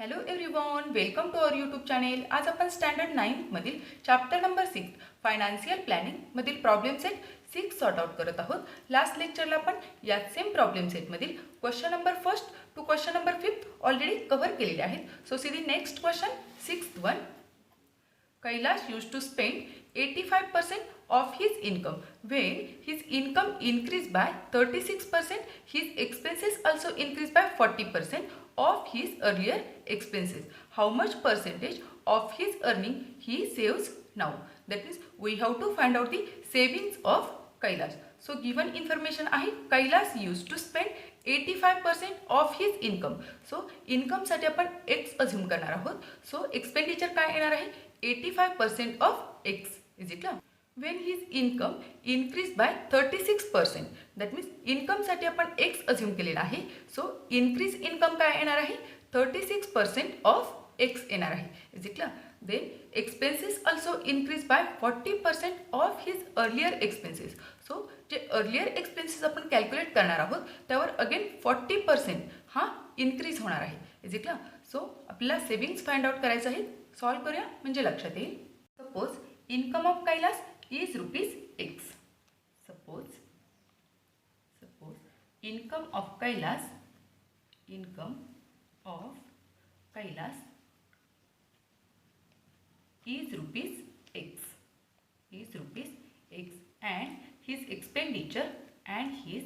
Hello everyone, welcome to our YouTube channel. आज आपण standard 9 मधील चॅप्टर नंबर 6 फायनान्शियल प्लॅनिंग मधील प्रॉब्लेम सेट 6 सॉर्ट आउट करत आहोत. लास्ट लेक्चरला आपण याच सेम प्रॉब्लेम सेटमधील question number 1 to question number 5 already cover केलेले आहेत. So see the next question 6th one. Kailash used to spend 85% of his income. When his income increased by 36%, his expenses also increased by 40% of his earlier expenses. How much percentage of his earning he saves now? That means we have to find out the savings of Kailash. So given information आहे, Kailash used to spend 85% of his income. So income साठी आपण x assume करणार आहोत. So expenditure काय येणार आहे? 85% of x is it clear? When his income increased by 36%, that means income साठी आपण x अझ्युम केलेला आहे. सो increase income काय येणार आहे? 36% of x येणार आहे. is it clear? Then expenses also increased by 40% of his earlier expenses. So जे earlier expenses आपण कॅल्क्युलेट करणार आहोत त्यावर अगेन 40% हा इन्क्रीज होणार आहे. is it clear? सो आपल्याला सेव्हिंग्स फाइंड आउट करायचं आहे. सॉल्व करूया म्हणजे लक्षात येईल. Suppose income of Kailash is ₹x. Suppose income of Kailash is ₹x and his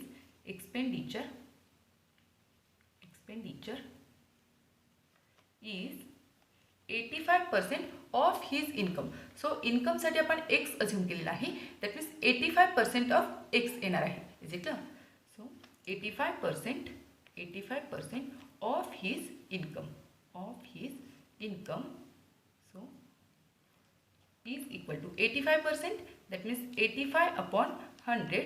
expenditure is 85% of his income. So income साठी आपण x अझ्युम केलेला आहे. दॅट मीन्स 85% ऑफ x येणार आहे. Is it clear? So 85% of his income so is equal to 85%, that means 85 upon 100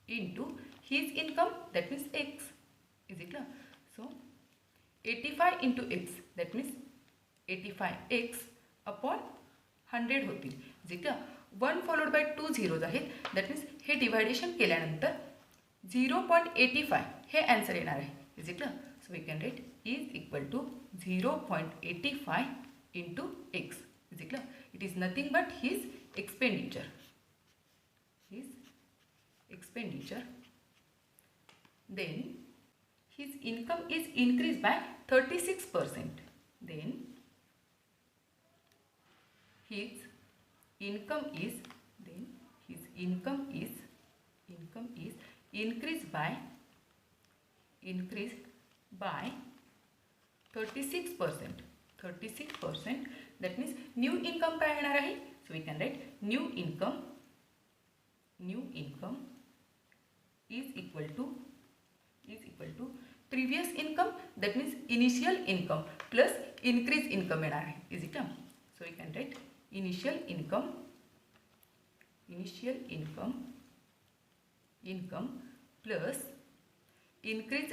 into his income, that means x. Is it clear? So 85 into x, that means 85x upon 100 होतील. is it clear? 1 followed by 2 zeros आहेत. that means हे division केल्यानंतर 0.85 हे answer येणार आहे. is it clear? so we can write is equal to 0.85 into x. is it clear? It is nothing but his expenditure. Then his income is increased by 36%. Then his income is increased by 36%. That means new income काय येणार आहे? So we can write new income is equal to previous income, that means initial income plus increase income येणार आहे. is it clear? So we can write initial income plus increase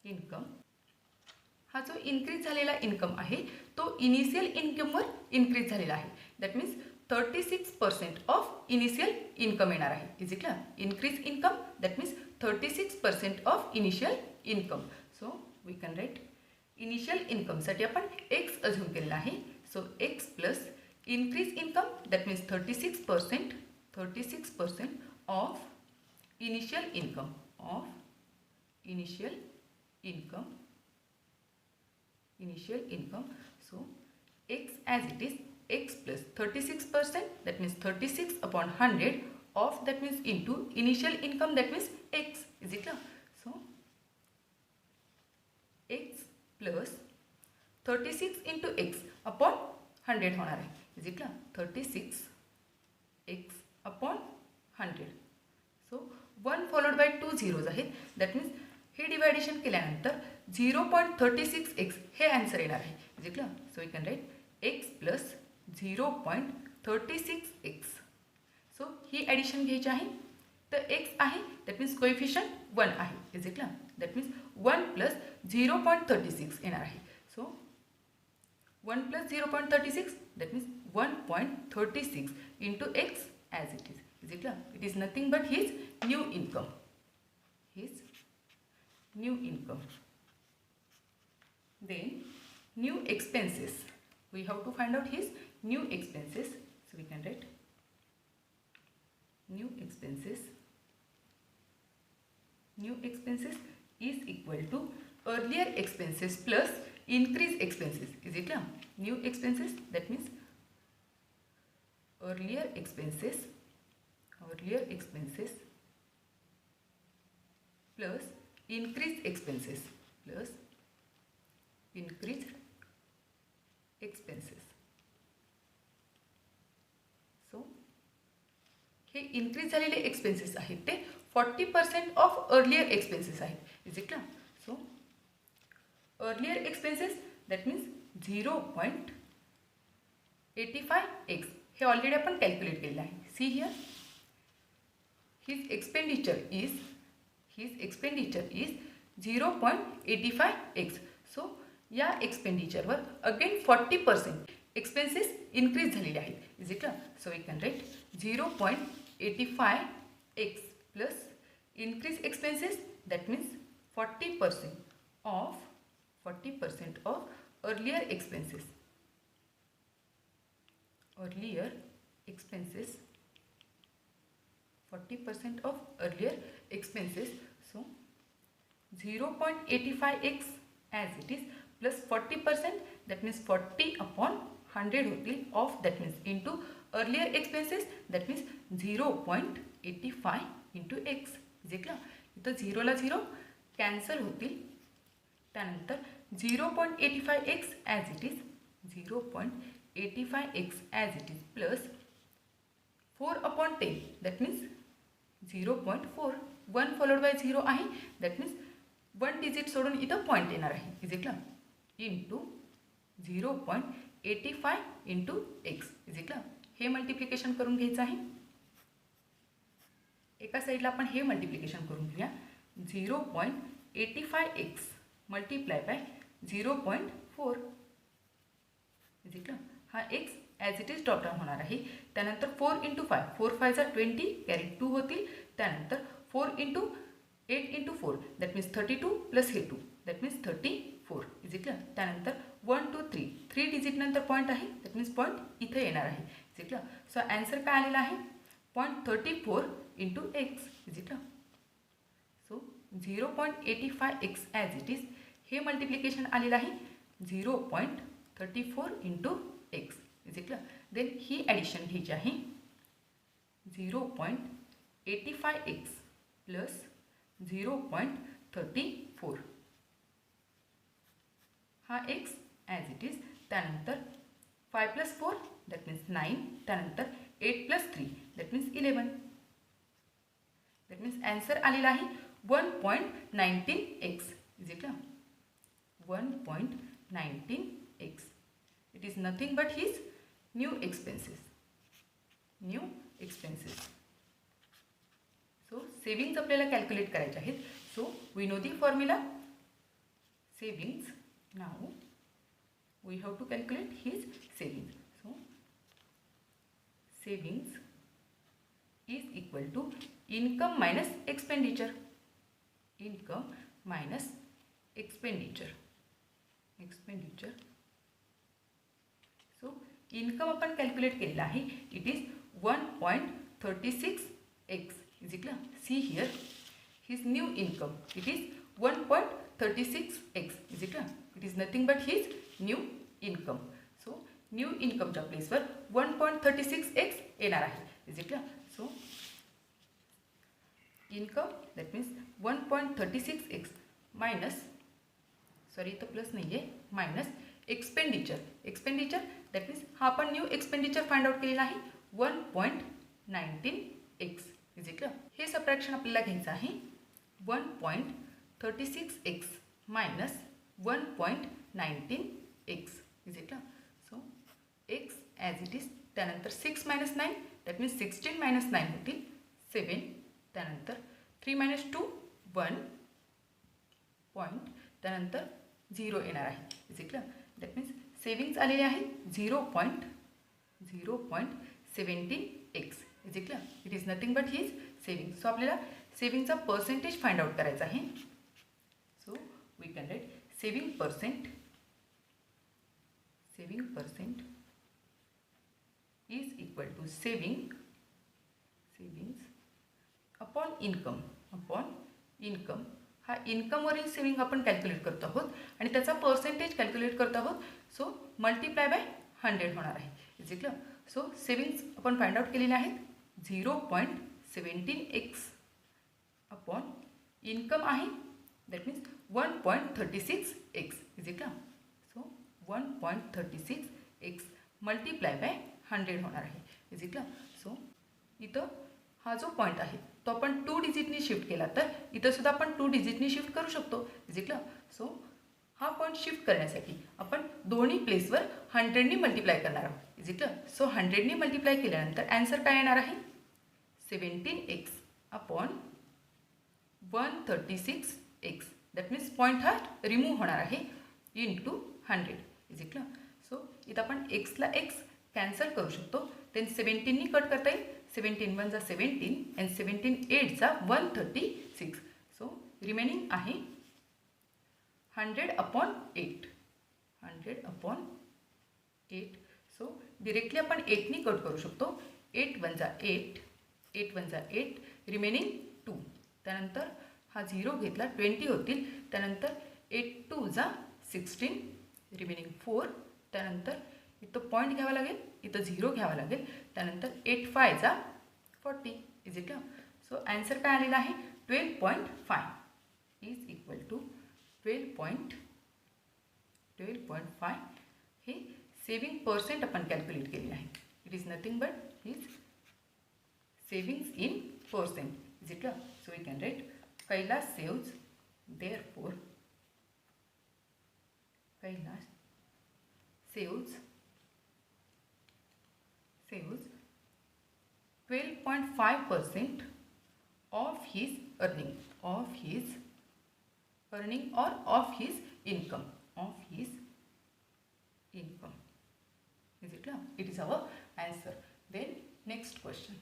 income. हा जो increase झालेला income आहे तो initial इन्कमवर increase झालेला आहे. That means 36% of initial income येणार आहे. Is it clear? Increase income, that means 36% of initial income. So we can write initial इन्कमसाठी आपण एक्स अझ्युम केलेला आहे. सो x plus increase income, that means 36% of initial income So x as it is, x plus 36%, that means 36 upon 100 of, that means into initial income, that means x. is it clear? So x plus 36 into x upon 100 होणार आहे. is it clear? 36x upon 100. so 1 followed by 2 zeros आहेत. that means हे division केल्यानंतर 0.36x हे answer येणार आहे. Is it clear? So we can write X plus 0.36x. So ही addition घ्यायची आहे. तर एक्स आहे दॅट मीन्स कोएफिशियंट 1 आहे. Is it clear? That means 1 plus 0.36 येणार आहे. So 1 plus 0.36 that means 1.36 into x as it is. Is it clear? It is nothing but his new income. Then new expenses, we have to find out his new expenses. So we can write new expenses. New expenses is equal to earlier expenses plus increased expenses. Is it clear? New expenses, that means earlier expenses plus increased expenses so हे increase झालेले expenses आहेत ते 40% of earlier expenses आहेत. Is it clear? So earlier expenses that means 0.85x हे already आपण calculate केलेलं आहे. See here his expenditure is 0.85x. So या एक्सपेंडिचरवर अगेन 40% एक्सपेन्सेस इन्क्रीज झालेले आहेत. Is it clear? So we can write 0.85x plus increase expenses, that means 40% of earlier expenses. 40% of earlier expenses. So 0.85x as it is plus 40%, that means 40 upon 100 होतील of, that means into earlier expenses, that means 0.85 into x. जिंकला इथं 0ला 0 cancel होतील. त्यानंतर 0.85x as it is 0.85x as it is plus 4/10, that means 0.4. 1 followed by 0 आहे, that means 1 digit सोडून इथं point येणार आहे. Is it clear? Into 0.85 into X. Is it clear? हे मल्टिप्लिकेशन करून घ्यायचं आहे. एका साईडला आपण हे मल्टिप्लिकेशन करून घेऊया. 0.85x multiply by 0.4. Is it clear? हा x as it is drop down होणार आहे. त्यानंतर 4 इंटू 5, 4 5 जा 20, कॅरी 2 होतील. त्यानंतर 4 into 8 into 4, that means 32 plus हे 2, that means 34. Is it clear? त्यानंतर 1 2 3 डिजिट नंतर पॉईंट आहे, दॅट मीन्स पॉईंट इथे येणार आहे. Is it clear? So answer काय आलेला आहे? 0.34 into X. Is it clear? So 0.85x as it is हे मल्टिप्लिकेशन आलेलं आहे 0.34 into X. Is it clear? Then ही ॲडिशन घ्यायची आहे 0.85x प्लस 0.34. हा एक्स ॲज इट इज. त्यानंतर 5 प्लस 4, दॅट मीन्स 9. त्यानंतर 8 plus 3, that means 11. That means answer आलेला आहे 1.19x. Is it clear? 1.19x. It is nothing but his new expenses. So savings आपल्याला calculate करायचे आहेत. So we know the formula savings. Now we have to calculate his savings. So savings is equal to income minus expenditure. So income आपण calculate केलेला आहे. It is 1.36x. Is it clear? See here his new income. It is 1.36x. Is it clear? It is nothing but his new income. So new इन्कमच्या प्लेसवर 1.36x येणार आहे. Is it clear? So income that means 1.36x minus, sorry इथं plus नाही आहे, minus expenditure that means हा आपण new expenditure find out केलेला आहे 1.19x. Is it clear? हे सबट्रॅक्शन आपल्याला घ्यायचं आहे 1.36x minus 1.19x. Is it clear? So x as it is. त्यानंतर 6 मायनस 9, दॅट मीन्स 16 मायनस 9 होतील 7. त्यानंतर 3 मायनस 2 1 पॉईंट. त्यानंतर 0 येणार आहे. Is it clear? That means savings आलेले आहेत 0.17x. Is it clear? It is nothing but his saving. So आपल्याला सेविंगचा पर्सेंटेज फाइंड आउट करायचा आहे. So we can write saving percent saving percent is equal to savings upon income. हा इन्कमवरील saving आपण calculate करत आहोत आणि त्याचा पर्सेंटेज कॅल्क्युलेट करत आहोत. सो मल्टिप्लाय बाय 100 होणार आहे. इज इक्वल सो सेविंग्स आपण फाइंड आउट केलेले आहेत 0.17x अपॉन इन्कम आहे that means 1.36x is equal so 1.36x multiply by 100 होणार आहे. इज इक्वल सो इथं हा जो पॉईंट आहे तो आपण 2 डिजिटनी शिफ्ट केला तर इथं सुद्धा आपण 2 डिजिटनी शिफ्ट करू शकतो. इज इक्वल सो हा पॉईंट शिफ्ट करण्यासाठी आपण दोन्ही प्लेसवर 100नी मल्टिप्लाय करणार आहोत. इज इक्वल सो 100नी मल्टिप्लाय केल्यानंतर ॲन्सर काय येणार आहे 17x upon 136x that means point हा रिमूव्ह होणार आहे इंटू 100. इज इक्वल सो इथं आपण एक्सला एक्स कॅन्सल करू शकतो. देन 17नी कट करता येईल. 17 1 जा 17 अँड 17 8 जा 136. सो रिमेनिंग आहे 100 अपॉन 8. सो डिरेक्टली आपण 8नी कट करू शकतो. 8 1 जा 8 रिमेनिंग 2. त्यानंतर हा 0 घेतला 20 होतील. त्यानंतर 8 2 जा 16 रिमेनिंग 4. त्यानंतर इथं पॉईंट घ्यावा लागेल, इथं 0 घ्यावा लागेल. त्यानंतर 8 5 जा 40 इज इक्वल सो ॲन्सर काय आलेला आहे 12.5 इज इक्वल टू 12.5. हे सेविंग पर्सेंट आपण कॅल्क्युलेट केलेले आहे. It is nothing but his savings in percent is equal so we can write Kailash saves therefore Kailash saves 12.5% of his earning or of his income. Is it clear? It is our answer. Then next question.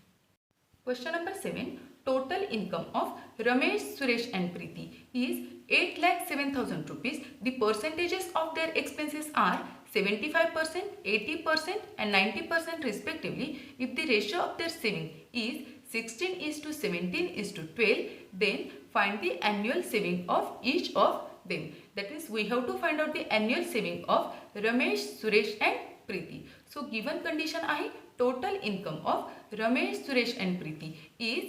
Question number 7. Total income of Ramesh, Suresh and Preeti is 8,07,000 rupees. The percentages of their expenses are 75%, 80% and 90% respectively. If the ratio of their saving is 16:17:12, then find the annual saving of each of them. That means we have to find out the annual saving of Ramesh, Suresh and Preeti. So given condition आहे total income of Ramesh, Suresh and Preeti is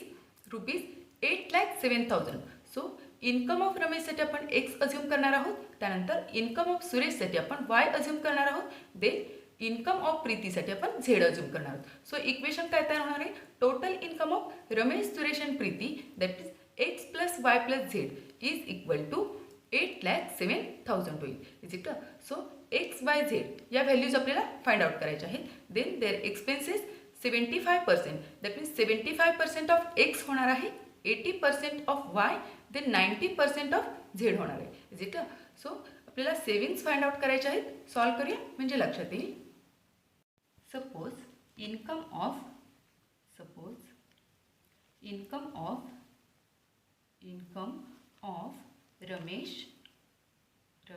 rupees 8,07,000. So income of रमेशसाठी आपण x assume करणार आहोत. त्यानंतर income of सुरेशसाठी आपण Y assume करणार आहोत. Then income of प्रीतीसाठी आपण झेड अज्युम करणार आहोत. सो इक्वेशन काय तयार होणार आहे total income of Ramesh, Suresh and Preeti that is X plus Y plus Z is equal to 8,07,000 होईल. Is equal so X Y Z या व्हॅल्यूज आपल्याला फाइंड आउट करायच्या आहेत. Then their expenses 75% that means 75% of X होणार आहे, 80% of Y, then 90% of Z होणार आहे. Is it so आपल्याला सेविंग्स फाइंड आउट करायचे आहेत. सॉल्व करूया म्हणजे लक्षात येईल. Suppose income of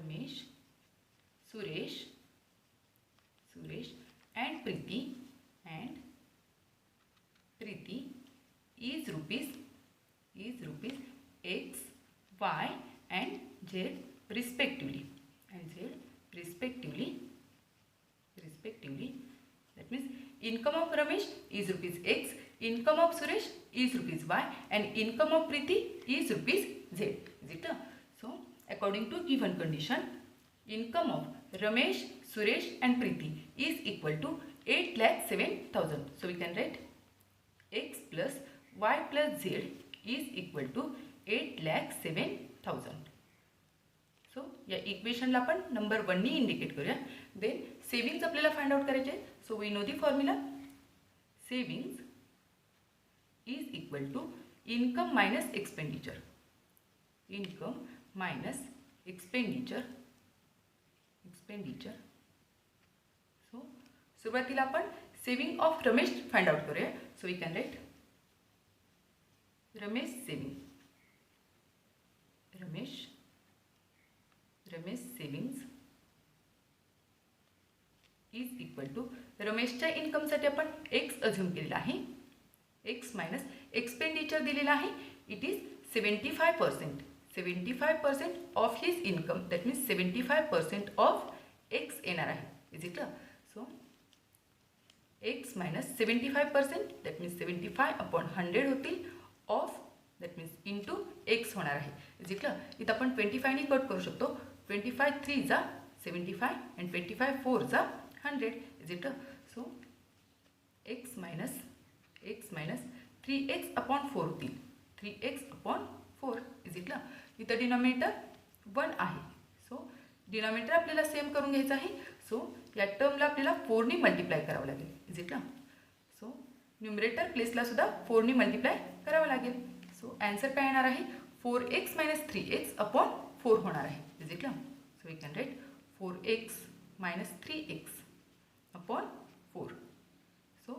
Ramesh, Suresh and Preeti is rupees X, Y and Z respectively. That means income of Ramesh is rupees X, income of Suresh is rupees Y and income of Preeti is rupees Z. Is it? So according to given condition, income of Ramesh, Suresh and Preeti is equal to 8,07,000. So we can write X plus Y plus Z is equal to 8,07,000. So या इक्वेशनला आपण number 1नी indicate करूया. Then savings आपल्याला find out करायचे आहे. So we know the formula. Savings is equal to income minus expenditure. सो सुरुवातीला आपण saving of Ramesh find out करूया. So we can write Ramesh savings equal to रमेशच्या इन्कमसाठी आपण एक्स अझ्युम केलेला आहे. एक्स मायनस एक्सपेंडिचर दिलेला आहे. It is 75%. 75% of his income, that means 75% of x येणार आहे. Is it clear? So x minus 75%, that means 75/100 होतील of, that means into x होणार आहे. Is it clear? इथं आपण 25 कट करू शकतो. 25 3 जा 75 अँड 25 4 जा 100. Is it clear? So x minus 3x/4 होतील. 3x/4. Is it clear? इथं डिनॉमिनेटर 1 आहे. सो डिनॉमिनेटर आपल्याला सेम करून घ्यायचं आहे. सो या टर्मला आपल्याला 4 ने मल्टिप्लाय करावं लागेल. Is it clear? So numerator प्लेसला सुद्धा 4 ने मल्टिप्लाय करावं लागेल. सो ॲन्सर काय येणार आहे? 4x मायनस 3x/4 होणार आहे. Is it clear? So we can write 4x minus 3x/4. So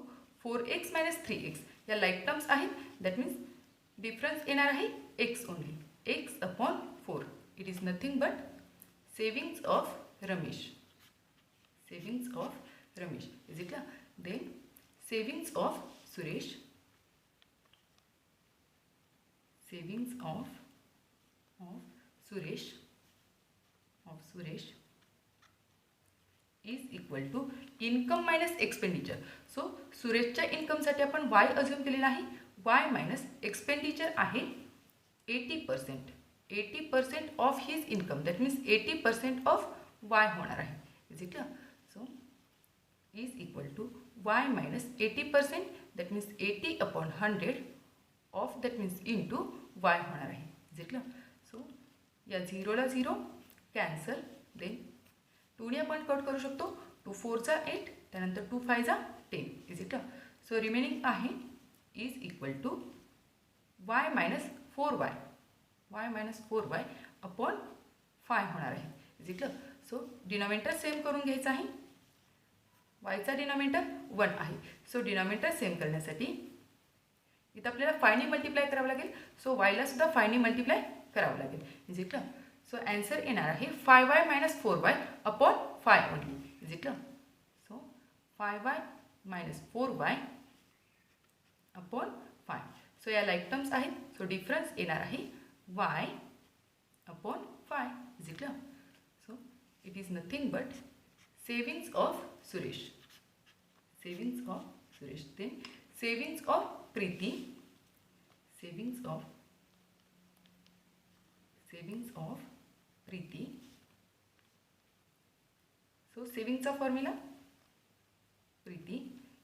4x minus 3x या लाईक टर्म्स आहेत. दॅट मीन्स डिफरन्स येणार आहे x only. x/4. It is nothing but savings of Ramesh. Savings of Ramesh. Is it clear? Then savings of Suresh. Savings of Suresh is equal to income minus expenditure. So सुरेशच्या इन्कमसाठी आपण y assume केलेला आहे. y minus expenditure आहे 80%. 80% of his income, that means 80% of y होणार आहे. Is it clear? So is equal to y minus 80%, that means 80/100 of, that means into y होणार आहे. Is it clear? सो या 0ला 0 cancel. Then 2 ने आपण cut करू शकतो. 2 4 जा 8, त्यानंतर 2 5 जा 10. Is it clear? So remaining आहे is equal to y minus 4y. y minus 4y upon 5 होणार आहे. Is it clear? So denominator same करून घ्यायचं आहे. yचा डिनॉमिनेटर 1 आहे. सो डिनॉमिनेटर सेम करण्यासाठी इथं आपल्याला 5 ने मल्टिप्लाय करावं लागेल. सो yला सुद्धा 5 ने मल्टिप्लाय करावं लागेल. Is it clear? So answer येणार आहे 5y minus 4y upon 5 only. Is it clear? So 5y minus 4y upon 5. So या लाईक टर्म्स आहेत. सो डिफरन्स येणार आहे y upon 5. Is it clear? So it is nothing but savings of Suresh. Savings of Suresh. Then savings of Preeti. Savings of Preeti. So सेविंगचा formula Preeti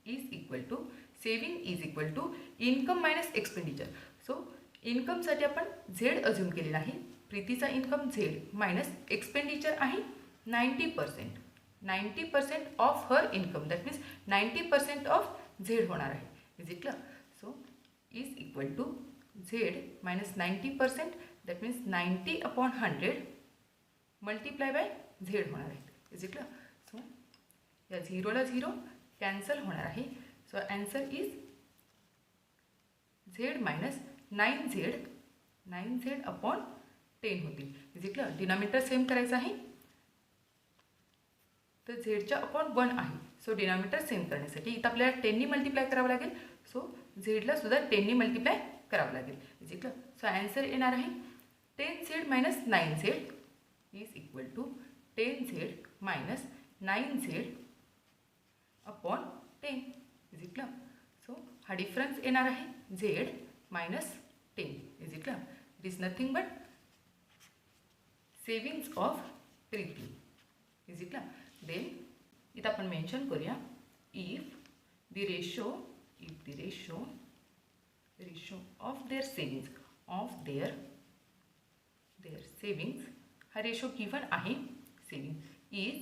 is equal to, saving is equal to income minus expenditure. So इन्कमसाठी आपण z assume केलेला आहे. प्रीतीचा income z minus expenditure आहे 90%. 90% of her income, that means 90% of z होणार आहे. Is it clear? So is equal to z minus 90%, that means 90/100 multiply by z होणार आहे. Is it clear? सो या 0ला 0 cancel होणार आहे. So answer is z minus 9z/10 होतील. Is it clear? Denominator same करायचं आहे. तर झेडच्या अपॉन 1 आहे. सो डिनॉमिनेटर सेम करण्यासाठी इथं आपल्याला 10 ने मल्टिप्लाय करावं लागेल. सो झेडला सुद्धा 10 ने मल्टिप्लाय करावं लागेल. Is it clear? So answer येणार आहे 10z minus 9z is equal to 10z minus 9z upon 10. Is it clear? So हा डिफरन्स येणार आहे z minus 10. Is it clear? It is nothing but savings of Preeti. Is it clear? Then इथं आपण mention करूया if the ratio of their savings, savings हा ratio given आहे. Saving is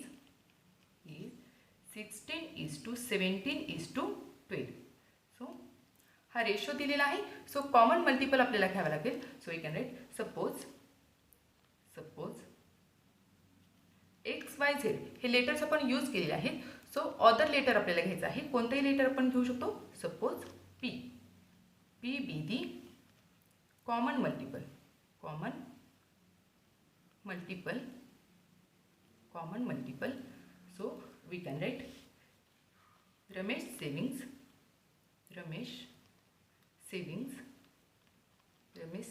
16:17:12. सो हा रेशो दिलेला आहे. सो कॉमन मल्टिपल आपल्याला घ्यावं लागेल. So we can write suppose XYZ हे लेटर्स आपण यूज केलेले आहेत. सो अदर लेटर आपल्याला घ्यायचं आहे. कोणतेही लेटर आपण घेऊ शकतो. Suppose P be the common multiple. So we can write Ramesh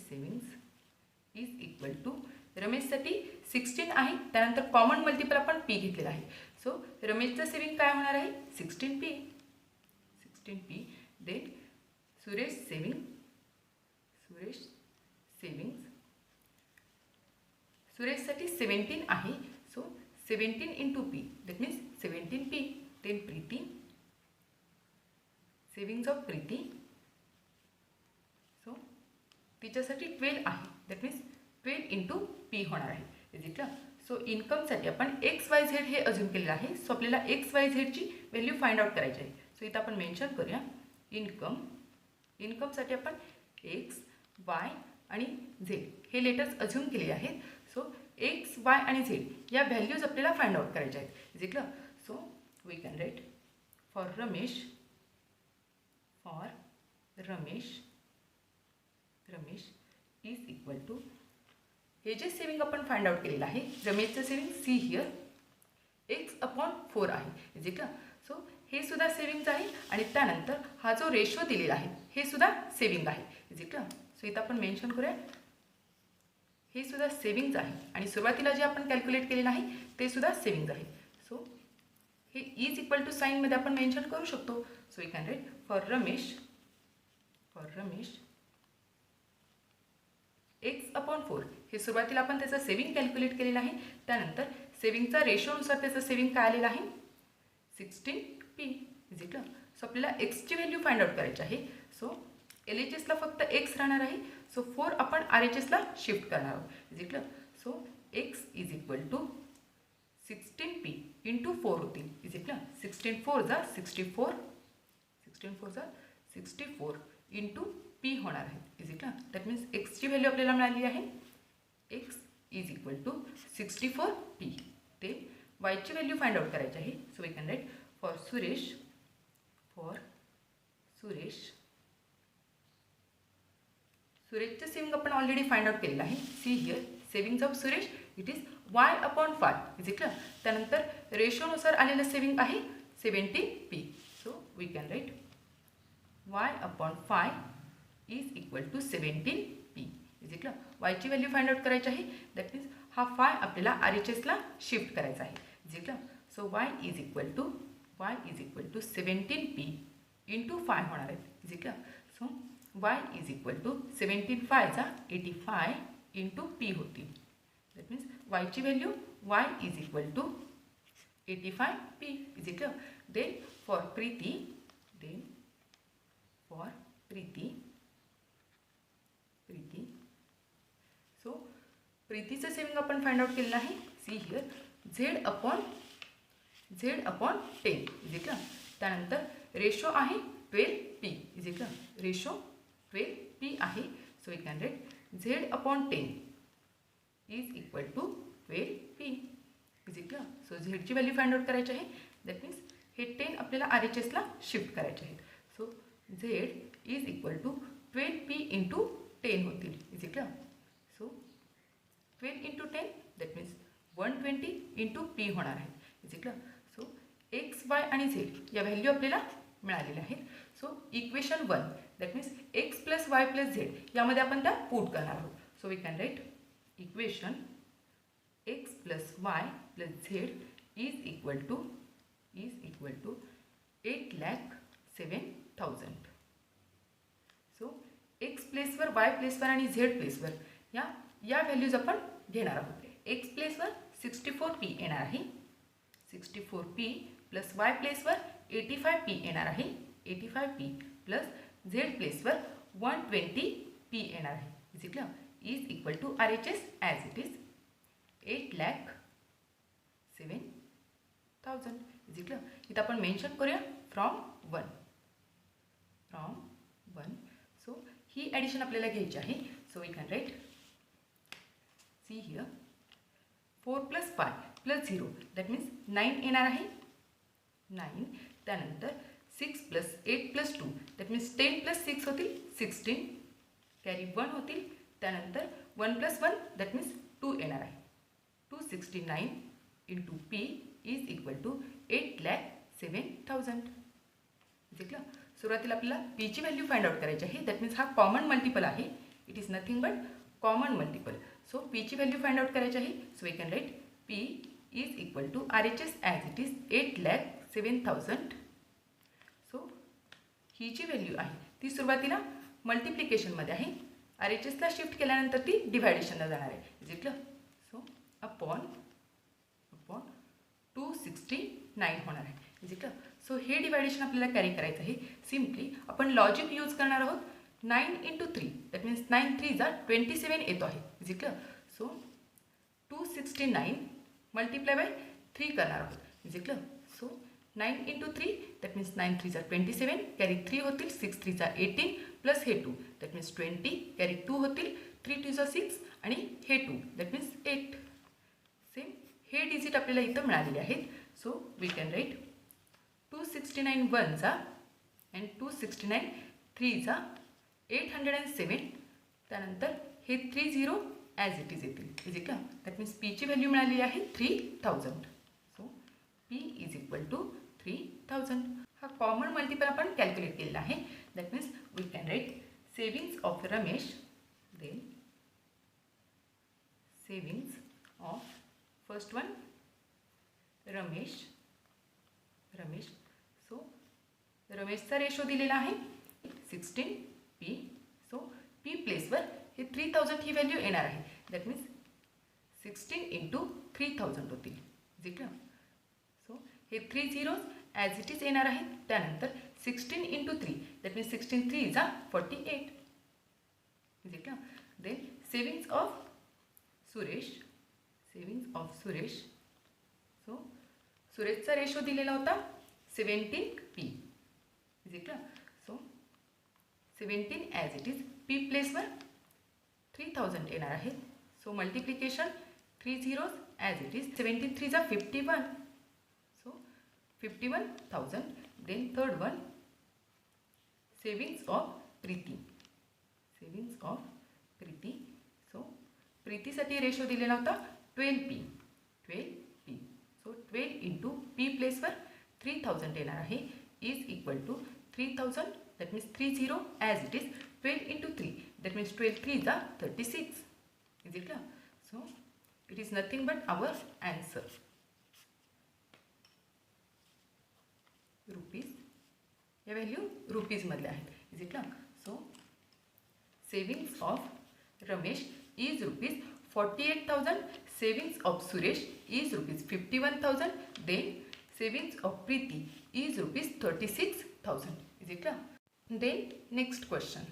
savings is equal to रमेशसाठी 16 आहे, त्यानंतर कॉमन मल्टिपल आपण पी घेतलेला आहे. सो रमेशचं सेविंग काय होणार आहे 16p. देन सुरेश सेविंग्स सुरेशसाठी 17 आहे. So 17 into P that means 17p. Then Preeti savings of Preeti. So तिच्यासाठी 12 आहे, दॅट मीन्स 12 इंटू पी होणार आहे. Is it. सो इन्कमसाठी आपण XYZ हे अज्युम केलेलं आहे. सो आपल्याला XYZची व्हॅल्यू फाइंड आउट करायची आहे. सो इथं आपण मेन्शन करूया इन्कमसाठी आपण X, Y आणि Z हे लेटर्स अज्युम केलेले आहेत. सो X, Y आणि Z या व्हॅल्यूज आपल्याला फाइंड आउट करायच्या आहेत. Is it. So we can write for Ramesh is equal to हे जे सेविंग आपण फाइंड आउट केलेलं आहे रमेशचं सेविंग सी हिअर X/4 आहे. Is it. सो हे सुद्धा सेविंग्ज आहे आणि त्यानंतर हा जो रेशो दिलेला आहे हे सुद्धा सेविंग आहे. Is it. सो इथं आपण मेन्शन करूया हे सुद्धा सेविंग्ज आहे आणि सुरुवातीला जे आपण कॅल्क्युलेट केलेलं आहे ते सुद्धा सेविंग्ज आहे. सो हे इज इक्वल टू साईनमध्ये आपण मेन्शन करू शकतो. So we can write for Ramesh X/4 हे सुरुवातीला आपण त्याचं सेविंग कॅल्क्युलेट केलेलं आहे. त्यानंतर सेविंगचा रेशोनुसार त्याचं सेविंग काय आलेलं आहे 16p. Is it. सो आपल्याला एक्सची व्हॅल्यू फाइंड आउट करायची आहे. सो LHSला फक्त X राहणार आहे. सो 4 आपण RHSला शिफ्ट करणार आहोत. Is it. So X is equal to 16p into 4 होतील. Is it. 16 जा 64 इंटू पी होणार आहे. Is it. दॅट मीन्स एक्सची व्हॅल्यू आपल्याला मिळाली आहे X is equal to 64p. ते वायची व्हॅल्यू फाइंड आउट करायची आहे. So we can write for सुरेशचं सेविंग आपण ऑलरेडी फाइंड आउट केलेलं आहे. See here savings of Suresh it is Y/5. Is it. त्यानंतर रेशोनुसार आलेलं सेविंग आहे 17p. So we can write Y/5 is equal to 17p. Is it. वायची value find out करायची आहे. दॅट मीन्स हा 5 आपल्याला RHSला शिफ्ट करायचा आहे. Is it. So y is equal to 17p into 5 होणार आहे. Is it. So y is equal to 17 जा 85 इंटू p होती. दॅट मीन्स वायची value y is equal to 85p. Is it. Then for Preeti so प्रीतीचं saving आपण find out केलेलं आहे. See here Z/10. Is it. त्यानंतर रेशो आहे 12p. Is it. Ratio 12p आहे. So we can write Z/10 is equal to 12p. Is it. So झेडची value find out करायची आहे. दॅट मीन्स हे 10 आपल्याला RHSला शिफ्ट करायचे आहेत. So Z is equal to 12p into 10 होतील. Is it. So 12 into 10 that means 120 into p होणार आहे. Is it. So X, Y आणि Z या व्हॅल्यू आपल्याला मिळालेल्या आहेत. So equation 1 that means X + Y + Z यामध्ये आपण त्या पुट करणार आहोत. So we can write equation X + Y + Z is equal to 8,07,000. So X प्लेसवर Y प्लेसवर आणि Z प्लेसवर या व्हॅल्यूज आपण घेणार आहोत. X प्लेसवर 64p येणार आहे. 64p प्लस Y प्लेसवर 85p येणार आहे. 85p प्लस Z प्लेसवर 120p येणार आहे. Is it. Is equal to RHS as it is 8,07,000. Is it. इथं आपण मेन्शन करूया फ्रॉम 1. सो ही ॲडिशन आपल्याला घ्यायची आहे. So we can write see here 4 + 5 + 0 that means 9 येणार आहे. 9 त्यानंतर 6 + 8 + 2 दॅट मीन्स 10 + 6 होतील 16 कॅरी 1 होतील. त्यानंतर 1 + 1 दॅट मीन्स 2 येणार आहे. 269 into p is equal to 8,07,000. जिंकलं. सुरुवातीला आपल्याला पीची व्हॅल्यू फाइंड आउट करायची आहे. दॅट मीन्स हा कॉमन मल्टिपल आहे. It is nothing but common multiple. So पीची व्हॅल्यू फाइंड आउट करायची आहे. So we can write P is equal to RHS as it is 8,07,000. So ही जी व्हॅल्यू आहे ती सुरुवातीला मल्टिप्लिकेशनमध्ये आहे. RHSला शिफ्ट केल्यानंतर ती डिव्हायडेशनला जाणार आहे. जिंकलं. सो अपॉन 269 होणार आहे. जिंकलं. सो हे डिवायडेशन आपल्याला कॅरी करायचं आहे. सिम्पली आपण लॉजिक यूज करणार आहोत. 9 × 3 दॅट मीन्स 9 3 जा 27 येतो आहे. जिंकलं. सो 269 मल्टिप्लाय बाय 3 करणार आहोत. जिंकलं. सो 9 × 3 दॅट मीन्स 9 3 जा 27 कॅरी 3 होतील. 6 3 जा 18 प्लस हे 2 दॅट मीन्स 20 कॅरी 2 होतील. 3 2 जा 6 आणि हे 2 दॅट मीन्स 8. सेम हे डिजिट आपल्याला इथं मिळालेले आहेत. सो वी कॅन राईट 269 1 जा अँड 269 3 जा 807. त्यानंतर हे 30 ॲज इट इज येतील. इज इट का. दॅट मीन्स पीची व्हॅल्यू मिळाली आहे 3000. So P is equal to 3000. हा कॉमन मल्टिपल आपण कॅल्क्युलेट केलेला आहे. That means we can write savings of Ramesh then savings of first one Ramesh. So रमेशचा रेशो दिलेला आहे 16 पी. सो पी प्लेसवर हे 3000 ही व्हॅल्यू येणार आहे. दॅट मीन्स 16 × 3000 होतील. जिंकलं. सो हे 3 झिरोज ॲज इट इज येणार आहे. त्यानंतर 16 × 3 दॅट मीन्स 16 3 जा 48. जिंकलं. Then savings of Suresh. So सुरेशचा रेशो दिलेला होता 17 पी. जिंकलं. So 17 as it is P प्लेसवर 3000 येणार आहे. So multiplication 3 zeros as it is 17 3 जा 51. So 51,000. Then third one savings of Preeti. So प्रीतीसाठी रेशो दिलेला होता 12 पी. सो 12 × पी प्लेसवर 3000 येणार आहे. Is equal to 3000 that means 30 as it is 12 × 3 that means 12 3 जा 36. इज इट का. So it is nothing but our answer. Rupees. या value रुपीजमधल्या आहेत. इज इट का. So savings of Ramesh is rupees 48,000. Savings of Suresh is rupees 51,000. Then savings of Preeti is rupees 36,000. Is it का. Then next question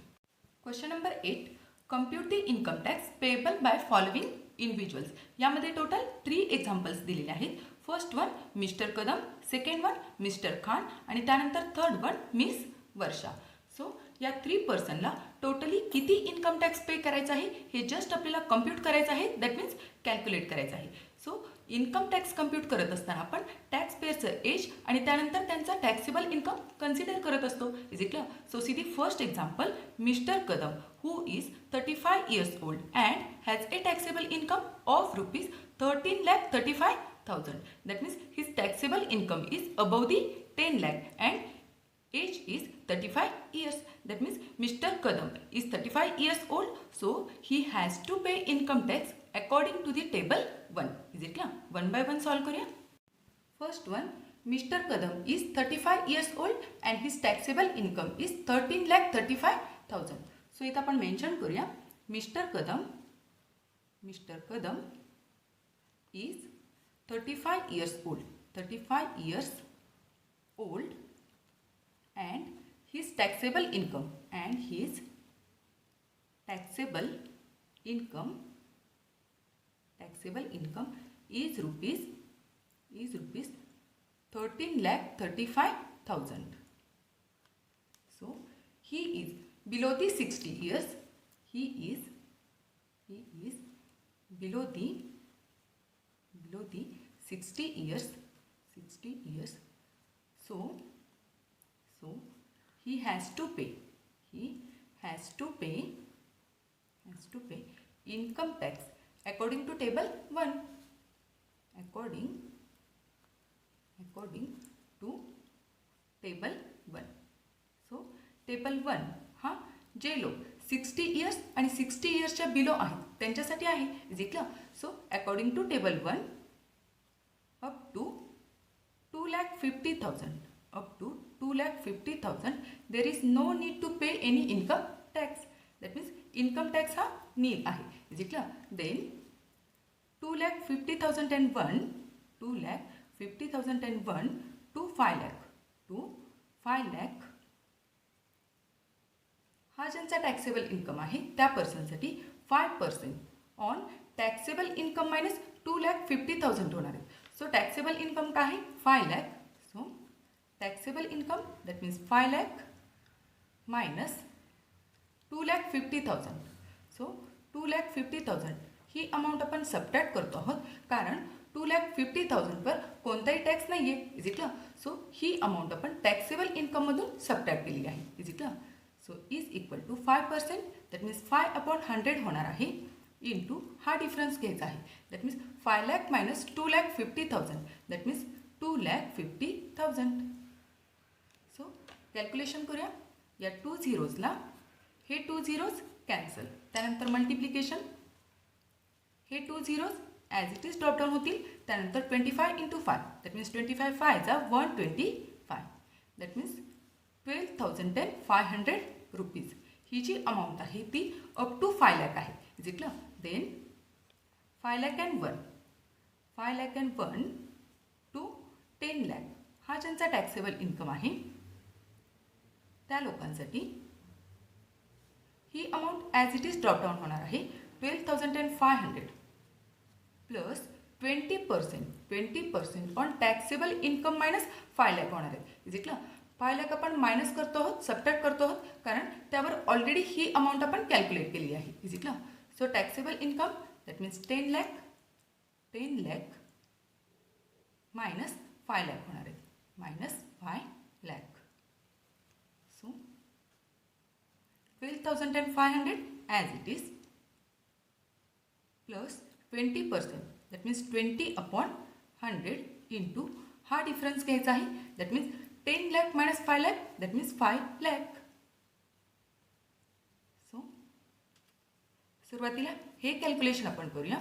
number 8. Compute the income tax payable by following individuals. यामध्ये total 3 examples दिलेले आहेत. First one mister Kadam, second one mister Khan आणि त्यानंतर third one miss वर्षा. So या 3 पर्सनला totally किती income tax pay करायचा आहे हे जस्ट आपल्याला कम्प्यूट करायचं आहे. दॅट मीन्स कॅल्क्युलेट करायचं आहे. सो इन्कम टॅक्स कम्प्यूट करत असताना आपण टॅक्स पेअरचं एज आणि त्यानंतर त्यांचा टॅक्सेबल इन्कम कन्सिडर करत असतो. Is it clear. So see the first example mister Kadam who is 35 years old and has a taxable income of rupees 13,35,000. That means his taxable income is above the 10 lakh and age is 35 years. That means Mr. Kadam is 35 years old, so he has to pay income tax according to the table 1. Is it clear? One by one solve करूया. First one, Mr. Kadam is 35 years old and his taxable income is 13,35,000. So इथं आपण mention करूया mister Kadam is 35 years old and his taxable income is rupees 13,35,000. So he is below the 60 years. He is below the 60 years. So he has to pay income tax according to table 1. According to table 1. Table 1 हा जे लोक 60 years आणि 60 इयर्सच्या below आहेत त्यांच्यासाठी आहे is equal. So according to table 1 up to 2,50,000 up to 2,50,000 there is no need to pay any income tax. That means income tax हा nil आहे is equal. Then 2,50,001 2,50,001 to 5 lakh to 5 lakh हा ज्यांचा taxable income आहे त्या पर्सनसाठी 5% on taxable income minus 2,50,000 होणार आहे. So taxable income काय आहे 5 lakh. So taxable income that means 5 lakh minus 2,50,000. So 2,50,000 ही अमाऊंट आपण सबट्रॅक्ट करतो आहोत कारण 2,50,000 वर कोणताही टॅक्स नाही आहे इज इक्वल. सो ही अमाऊंट आपण टॅक्सेबल इन्कममधून सबट्रॅक्ट केलेली आहे is equal. So is equal to 5% that means 5/100 होणार आहे इंटू हा डिफरन्स घ्यायचा आहे that means 5 lakh minus 2,50,000 that means 2,50,000. So calculation करूया. या 2 झिरोजला हे 2 झिरोज कॅन्सल, त्यानंतर मल्टिप्लिकेशन हे 2 zeros as it is dropdown होतील, त्यानंतर 25 into 5 that means 25 5 125 that means 12,500 rupees ही जी अमाऊंट आहे ती अप टू 5 lakh आहे is equal. Then 5 lakh and 1 to 10 lakh हा ज्यांचा टॅक्सेबल इन्कम आहे त्या लोकांसाठी ही amount as it is dropdown होणार आहे 12,500 plus 20% on taxable income minus 5 lakh होणार आहे इज इक्वल. 5 lakh आपण मायनस करतो आहोत सबट्रॅक्ट करतो आहोत कारण त्यावर ऑलरेडी ही अमाऊंट आपण कॅल्क्युलेट केली आहे is equal. So taxable income that means 10 lakh minus 5 lakh होणार आहे minus 5 lakh. So 12,500 as it is plus 20% that means 20/100 into हा डिफरन्स घ्यायचा आहे that means 10 lakh minus 5 lakh that means 5 lakh. So सुरुवातीला हे calculation आपण करूया.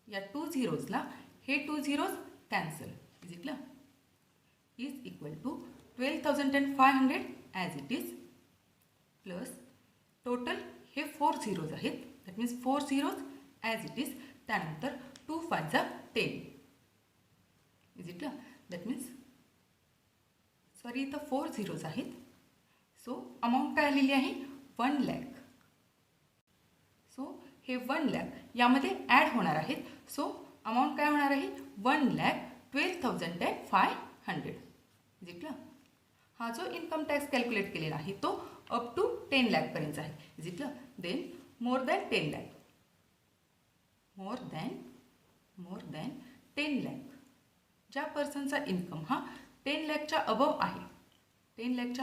या 2 झिरोजला हे 2 zeros cancel is equal. Is equal to 12,500 as it is plus total हे 4 झिरोज आहेत that means 4 zeros as it is, त्यानंतर 2 5 10 is equal. That means sorry इथं 4 झिरोज आहेत. सो अमाऊंट काय आलेली आहे 1 lakh. सो हे 1 lakh यामध्ये ॲड होणार आहेत. सो अमाऊंट काय होणार आहे 1,12,500 इज इक्वल. हा जो इन्कम टॅक्स कॅल्क्युलेट केलेला आहे तो अप टू 10 lakh पर्यंत आहे is equal. Then more than 10 lakh more than 10 lakh ज्या पर्सनचा इन्कम हा 10 lakhच्या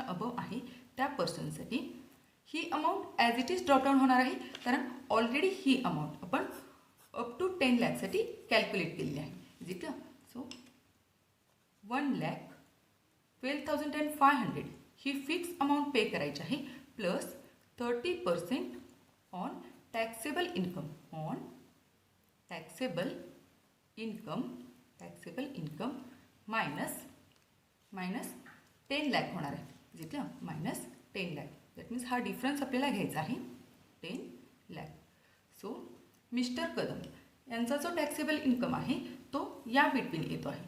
अबव आहे त्या पर्सनसाठी ही amount as it is dropdown होणार आहे कारण ऑलरेडी ही अमाऊंट आपण अप टू 10 lakhसाठी कॅल्क्युलेट केलेली आहे इज इक्वल. सो 1,12,500 ही फिक्स अमाऊंट पे करायची आहे plus 30% on taxable income minus 10 lakh होणार आहे is equal minus 10 lakh. That means हा डिफरन्स आपल्याला घ्यायचा आहे 10 lakh. सो मिस्टर कदम यांचा जो टॅक्सेबल इन्कम आहे तो या बिटवीन येतो आहे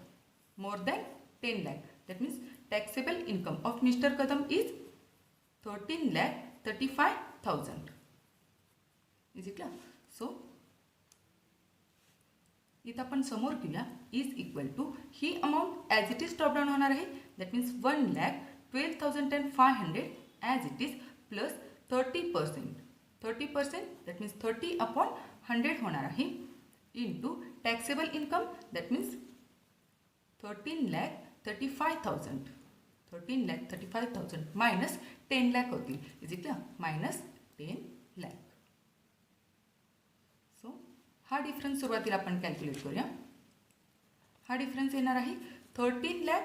more than 10 lakh. That means taxable income of mister Kadam is 13,35,000 is equal. So इथं आपण समोर घेऊया इज इक्वल टू ही amount as it is dropdown होणार आहे that means 1,12,500 as it is plus 30% that means 30/100 होणार आहे into taxable income that means 13,35,000 minus 10 lakh होतील is equal minus 10 lakh. So हा डिफरन्स सुरुवातीला आपण कॅल्क्युलेट करूया. हा डिफरन्स येणार आहे 13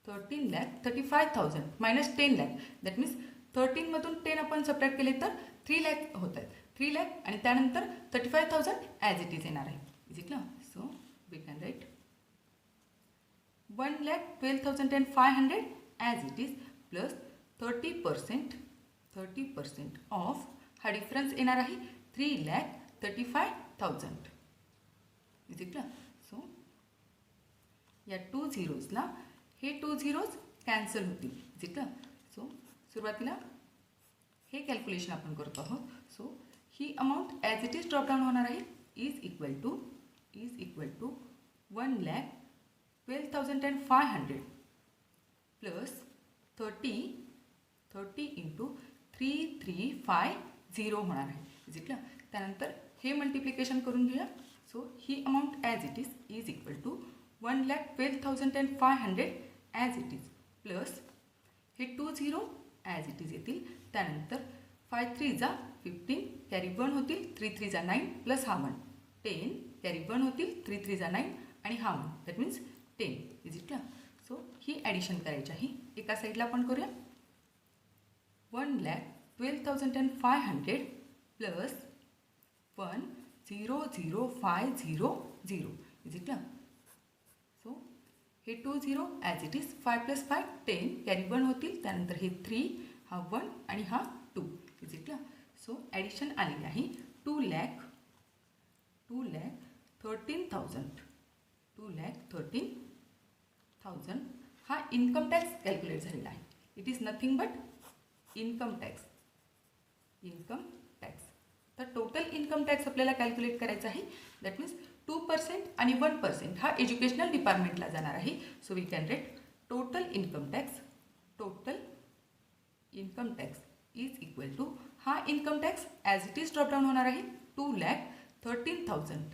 13,35,000 मायनस 10 lakh. दॅट मीन्स 13मधून 10 आपण सबट्रॅक्ट केले तर 3 lakh होत आहेत. 3 lakh आणि त्यानंतर 35,000 ॲज इट इज येणार आहे. इज इट ना? So we can write 1,12,500 as it is plus 30% of हा डिफरन्स येणार आहे 3,35,000. इज इट ना? सो या 2 झिरोजला हे 2 झिरोज कॅन्सल होतील. इज इट ना? सो सुरुवातीला हे कॅल्क्युलेशन आपण करतो आहोत. सो ही amount as it is drop down होणार आहे is equal to 1,12,500 plus 30 into 3,350 होणार आहे. इज इट ना? त्यानंतर हे मल्टिप्लिकेशन करून घेऊया. सो ही amount as it is equal to 1,12,500 as it is plus हे 2 झिरो ॲज इट इज येतील. त्यानंतर 5 3 जा 15 कॅरी 1 होतील, 3 3 जा 9 प्लस हा 1 10 कॅरी 1 होतील, 3 3 जा 9 आणि हा 1 दॅट मीन्स 10. इज इट ना? सो ही ॲडिशन करायची आहे. एका साईडला आपण करूया 1,12,500 प्लस 1,0,0,500. इज इट ना? सो हे 2 zero as it is 5 plus 5 10 carry 1 होतील, त्यानंतर हे 3 हा 1 आणि हा 2. इज इट ना? सो ॲडिशन आलेली आहे 2,13,000. 2,13,000 हा इन्कम टॅक्स कॅल्क्युलेट झालेला आहे. It is nothing but income tax. तर टोटल इन्कम टॅक्स आपल्याला कॅल्क्युलेट करायचा आहे. दॅट मीन्स 2% आणि 1% हा एज्युकेशनल डिपार्टमेंटला जाणार आहे. So we can rate total income tax is equal to हा income tax as it is drop down होणार आहे 2,13,000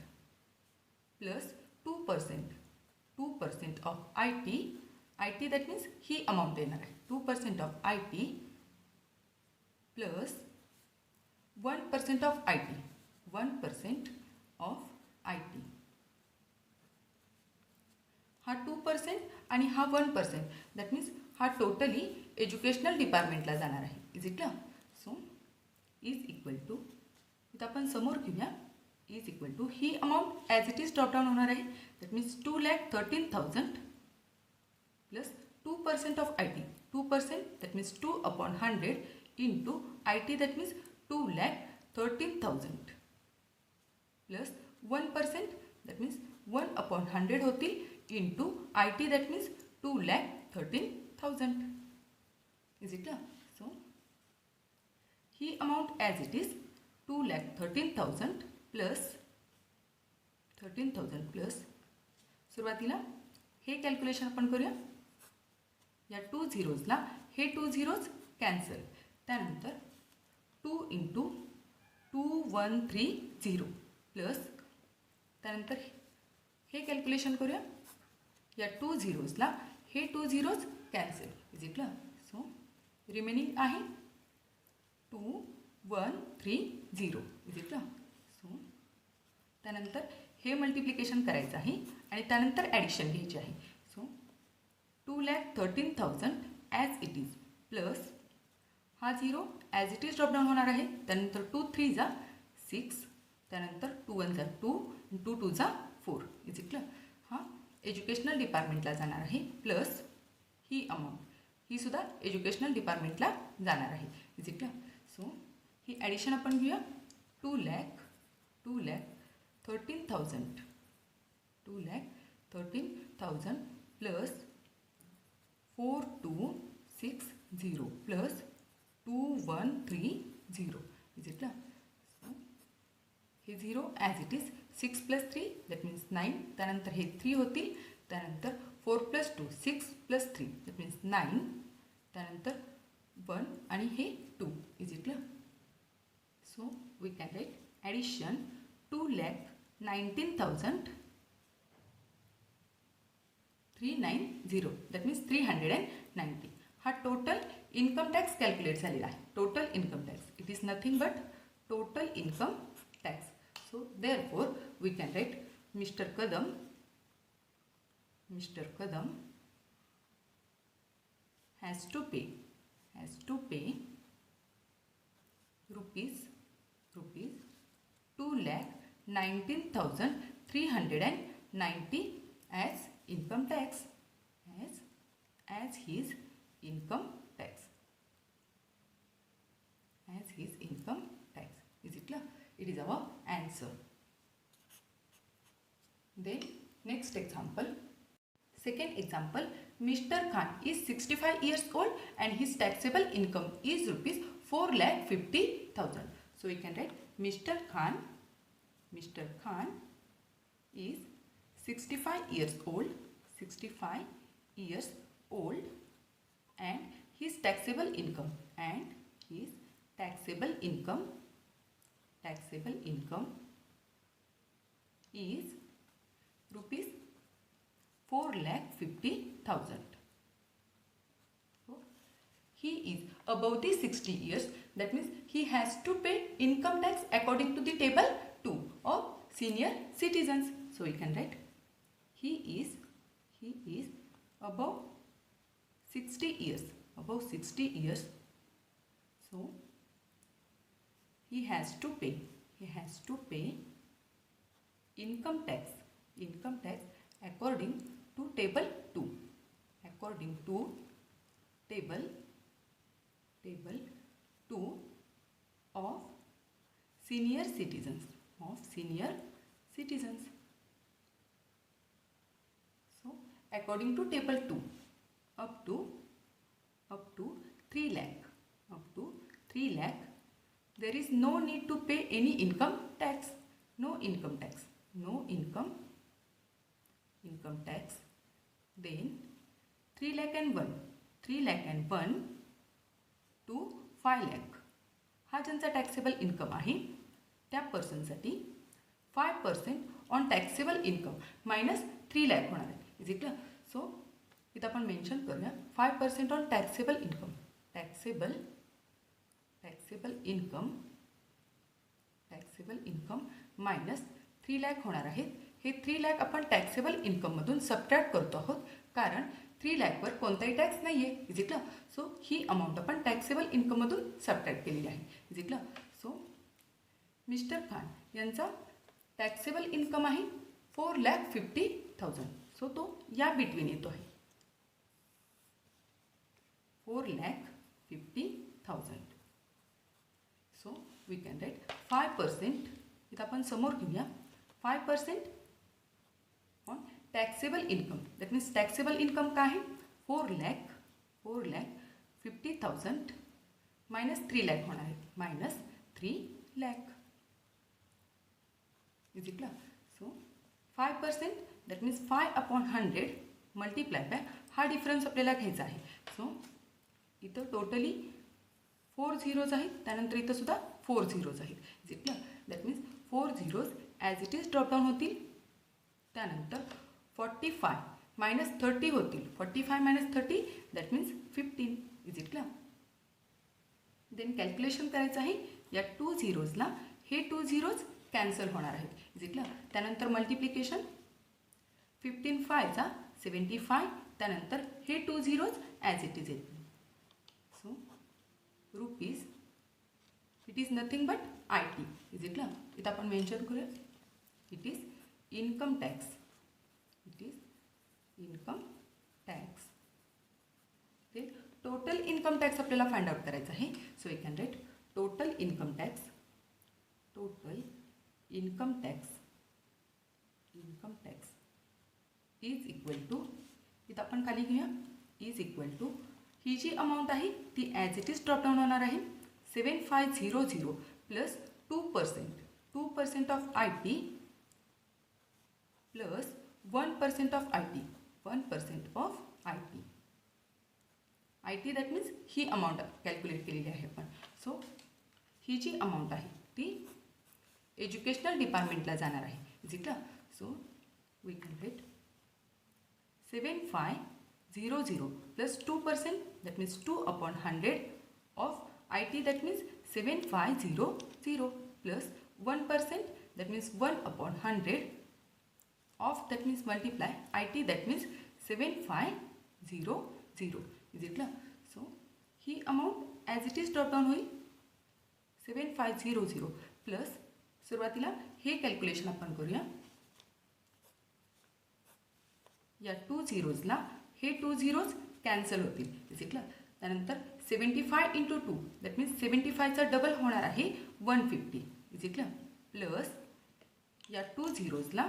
plus 2% of I T that means ही अमाऊंट येणार आहे 2% of I T plus 1% of I T. 1% of I T हा 2% आणि हा 1% that means हा टोटली एज्युकेशनल डिपार्टमेंटला जाणार आहे. इज इट ना? सो इज इक्वल टू इथं आपण समोर घेऊया इज इक्वल टू ही amount as it is drop down होणार आहे. That means 2,13,000 plus 2% of I T 2% that means 2/100 into I T that means 2,13,000 plus 1% that means 1/100 होतील into I T that means 2,13,000. Is it ना? So ही amount as it is 2,13,000 plus 13,000 plus सुरुवातीला हे calculation आपण करूया. या 2 झिरोजला हे 2 झिरोज कॅन्सल, त्यानंतर 2 इंटू 2,130 प्लस त्यानंतर हे कॅल्क्युलेशन करूया. या 2 झिरोजला हे 2 झिरोज कॅन्सल. इज इट ना? सो रिमेनिंग आहे 2,130. इज इट ना? सो त्यानंतर हे मल्टिप्लिकेशन करायचं आहे आणि त्यानंतर ॲडिशन घ्यायची आहे. So 2,13,000 as it is plus हा 0 as it is drop down होणार आहे. त्यानंतर 2 3 जा 6 त्यानंतर 2 1 जा 2 2 2 जा 4. Is it clear? हा एज्युकेशनल डिपार्टमेंटला जाणार आहे प्लस ही अमाऊंट ही सुद्धा एज्युकेशनल डिपार्टमेंटला जाणार आहे. Is it clear? सो ही ॲडिशन आपण घेऊया 2,13,000 plus 4,260 plus 2,130. Is it clear? हे 0 as it is 6 plus 3 that means 9 त्यानंतर हे 3 होतील त्यानंतर 4 प्लस 2 6 प्लस 3 दॅट मीन्स 9 त्यानंतर 1 आणि हे 2. Is it clear? So we can write addition 2,19,390 that means 390. हा टोटल इन्कम टॅक्स कॅल्क्युलेट झालेला आहे. Total income tax it is nothing but total income tax. So therefore we can write Mr. Kadam has to pay rupees 2,19,390 as income tax, as his income tax, Is it clear? It is our answer. Then next example. Second example, Mr. Khan is 65 years old and his taxable income is rupees 4,50,000. So we can write Mr. Khan is 65 years old, and his taxable income is rupees 4,50,000. So he is above the 60 years. That means he has to pay income tax according to the table 2 of senior citizens. So we can write he is above 60 years. So he has to pay income tax according to table 2 of senior citizens. So according to table 2 up to 3 lakh, there is no need to pay any income tax. No income tax. Then 3 lakh and 1 to 5 lakh हा ज्यांचा taxable income आहे त्या पर्सनसाठी 5% on taxable income minus 3 lakh होणार आहे. Is it clear? So इथं आपण mention करूया 5% on taxable income minus 3 lakh होणार आहेत. हे 3 lakh आपण टॅक्सेबल इन्कममधून सबट्रॅक्ट करतो आहोत कारण 3 lakhवर कोणताही टॅक्स नाही आहे. Is it clear? सो ही अमाऊंट आपण टॅक्सेबल इन्कममधून सबट्रॅक्ट केलेली आहे. Is it clear? So mister Khan यांचा टॅक्सेबल इन्कम आहे 4,50,000. सो तो या बिटवीन येतो आहे 4,50,000. So we can write 5%. इथं आपण समोर घेऊया 5% on taxable income. That means taxable income काय आहे 4,50,000 मायनस 3 lakh होणार आहे minus 3 lakh. Is it clear? So 5% that means 5/100 multiply by हा डिफरन्स आपल्याला घ्यायचा आहे. सो इथं टोटली 4 zeros आहेत, त्यानंतर इथं सुद्धा 4 zeros आहेत. Is it clear? That means 4 zeros as it is dropdown होतील. त्यानंतर 45 मायनस 30 होतील. 45 minus 30 that means 15. Is it clear? Then calculation करायचं आहे. या 2 zeros हे 2 zeros कॅन्सल होणार आहेत. Is it clear? त्यानंतर मल्टिप्लिकेशन 15 5 75. त्यानंतर हे 2 zeros ॲज इट इज येतील. So rupees it is nothing but IT. Is it clear? इथं आपण मेन्शन करूया इट इज इन्कम टॅक्स. ते टोटल इन्कम टॅक्स आपल्याला फाइंड आउट करायचं आहे. So we can write total income tax is equal to, इथं आपण खाली घेऊया इज इक्वल टू ही जी अमाऊंट आहे ती ॲज इट इज ड्रॉपडाऊन होणार आहे 7500 plus 2% of IT plus 1% of IT. IT that means ही अमाऊंट कॅल्क्युलेट केलेली आहे आपण. सो ही जी अमाऊंट आहे ती एज्युकेशनल डिपार्टमेंटला जाणार आहे. Is it clear? So we can write 7500 plus 2% that means 2/100 of IT that means 7500 plus 1% that means 1/100 of that means multiply IT that means 7500. Is it clear? ही amount as it is dropdown होईल 7500 plus सुरुवातीला हे calculation आपण करूया. या 2 झिरोजला हे 2 zeros cancel होतील इजिकला. त्यानंतर 75 इंटू 2 दॅट मीन्स 75चा डबल होणार आहे 150 इजिकला. प्लस या 2 झिरोजला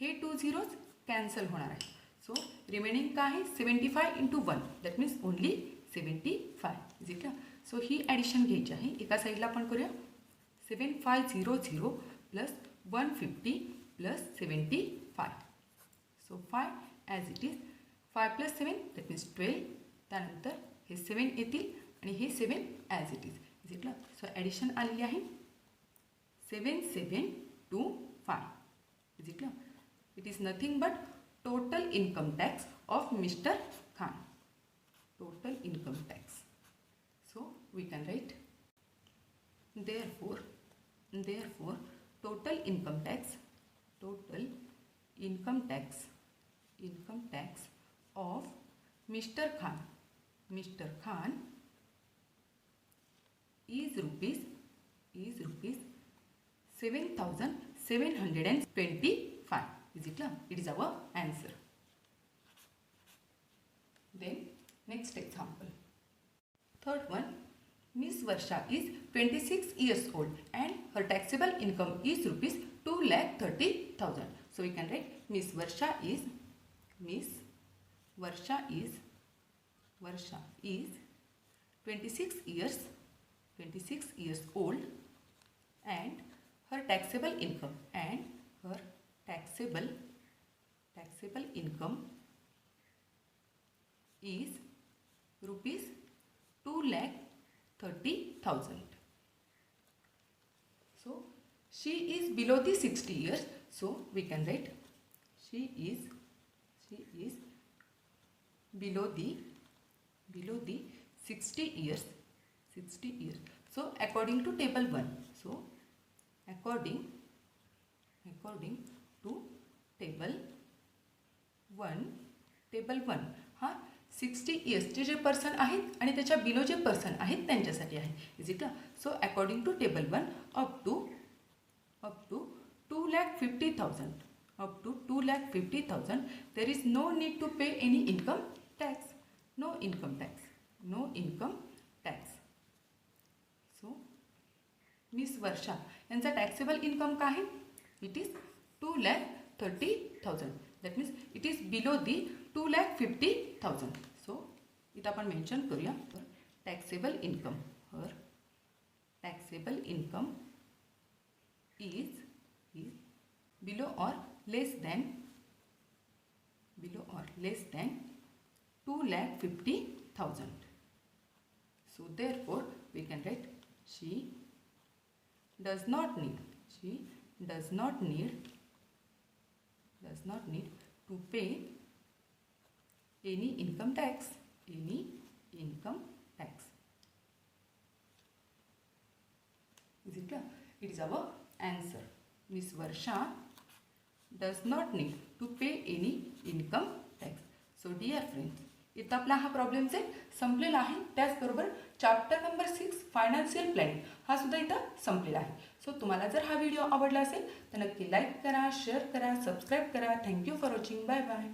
हे 2 झिरोज कॅन्सल होणार आहे. सो रिमेनिंग काय आहे 75 into 1 that means only 75 is equal. So ही ॲडिशन घ्यायची आहे. एका साईडला आपण करूया 7500 plus 150 plus 75. So 5 as it is 5 plus 7 that means 12. त्यानंतर हे 7 येतील आणि हे 7 as it is is equal. So addition आलेली आहे 7725 is equal. It is nothing but total income tax of mister Khan. Total income tax. So we can write therefore total income tax of Mr. Khan is rupees 7725 इजिकला. It is our answer. Then next example. Third one, Miss Varsha is 26 years old and her taxable income is rupees 2,30,000. So we can write Miss Varsha is 26 years old and her taxable income is rupees 2,30,000. So she is below the 60 years. So we can write she is below the 60 years. So according to table 1. So according to table 1 हा 60 इयर्सचे जे person आहेत आणि त्याच्या below जे person आहेत त्यांच्यासाठी आहे is equal. So according to table 1 up to 2,50,000 there is no need to pay any income tax. No income tax. So miss Varsha यांचा टॅक्सेबल इन्कम काय आहे? It is 2,30,000. That means it is below the 2,50,000. So इथं आपण mention करूया taxable income. Her taxable income is below or less than 2,50,000. So therefore we can write she does not need to pay any income tax. Is it clear? It is our answer. Miss Varsha does not need to pay any income tax. So dear friends, इथं आपला हा problem set संपलेला आहे. त्याचबरोबर chapter number 6 financial planning हा सुद्धा इथं संपलेला आहे. सो तुम्हाला जर हा व्हिडिओ आवडला असेल तर नक्की लाईक करा, शेअर करा, सबस्क्राईब करा. Thank you for watching. Bye bye.